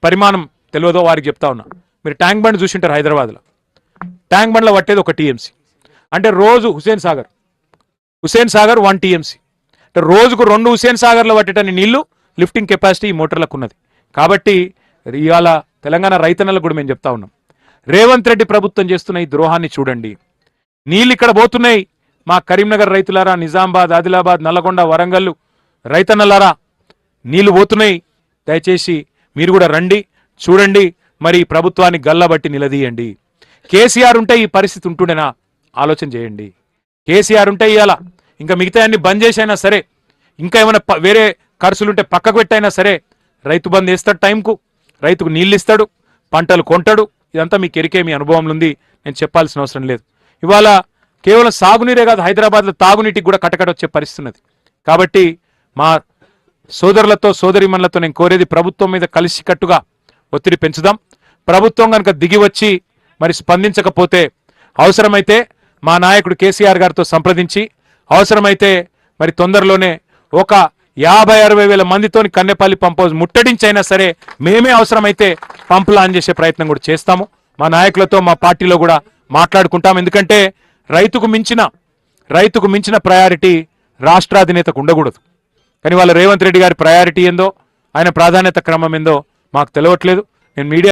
పరిమాణం తెలియదో వారికి చెప్తా ఉన్నా. మీరు ట్యాంక్ బండ్ చూసింటారు హైదరాబాద్లో. ట్యాంక్ బండ్లో పట్టేది 1 టీఎంసీ. అంటే రోజు హుసేన్ సాగర్ 1 టీఎంసీ. అంటే రోజుకు 2 హుసేన్ సాగర్లో పట్టేటని నీళ్లు లిఫ్టింగ్ కెపాసిటీ ఈ మోటార్లకు ఉన్నది. కాబట్టి ఇవాళ తెలంగాణ రైతన్నలకు కూడా మేము చెప్తా ఉన్నాం, రేవంత్ రెడ్డి ప్రభుత్వం చేస్తున్న ఈ ద్రోహాన్ని చూడండి. నీళ్ళు ఇక్కడ పోతున్నాయి. మా కరీంనగర్ రైతులారా, నిజామాబాద్, ఆదిలాబాద్, నల్లగొండ, వరంగల్ రైతన్నలారా, నీళ్లు పోతున్నాయి. దయచేసి మీరు కూడా రండి, చూడండి. మరి ప్రభుత్వాన్ని గల్లబట్టి నిలదీయండి. కేసీఆర్ ఉంటే ఈ పరిస్థితి ఉంటుండేనా? ఆలోచన చేయండి. కేసీఆర్ ఉంటే ఇవాళ ఇంకా మిగతా అన్ని బంద్ చేసైనా సరే, ఇంకా ఏమైనా వేరే ఖర్చులుంటే పక్కకు పెట్టైనా సరే రైతు బంద్ వేస్తాడు, టైంకు రైతుకు నీళ్ళు ఇస్తాడు, పంటలు కొంటాడు. ఇదంతా మీకు ఎరికే, మీ అనుభవంలో ఉంది, నేను చెప్పాల్సిన అవసరం లేదు. ఇవాళ కేవలం సాగునీరే కాదు, హైదరాబాద్లో తాగునీటికి కూడా కటకట వచ్చే పరిస్థితి ఉన్నది. కాబట్టి మా సోదరులతో సోదరిమణులతో నేను కోరేది, ప్రభుత్వం మీద కలిసికట్టుగా ఒత్తిడి పెంచుదాం. ప్రభుత్వం కనుక దిగి వచ్చి మరి స్పందించకపోతే అవసరమైతే మా నాయకుడు కేసీఆర్ గారితో సంప్రదించి అవసరమైతే మరి తొందరలోనే ఒక 50-60 వేల మందితోని కన్నెపల్లి పంపోజ్ ముట్టడించైనా సరే మేమే అవసరమైతే పంపులు ఆన్ చేసే ప్రయత్నం కూడా చేస్తాము. మా నాయకులతో మా పార్టీలో కూడా మాట్లాడుకుంటాం. ఎందుకంటే రైతుకు మించిన ప్రయారిటీ రాష్ట్రాధినేతకు ఉండకూడదు. కానీ వాళ్ళ రేవంత్ రెడ్డి గారి ప్రయారిటీ ఏందో, ఆయన ప్రాధాన్యత క్రమం ఏందో మాకు తెలియట్లేదు. నేను మీడియా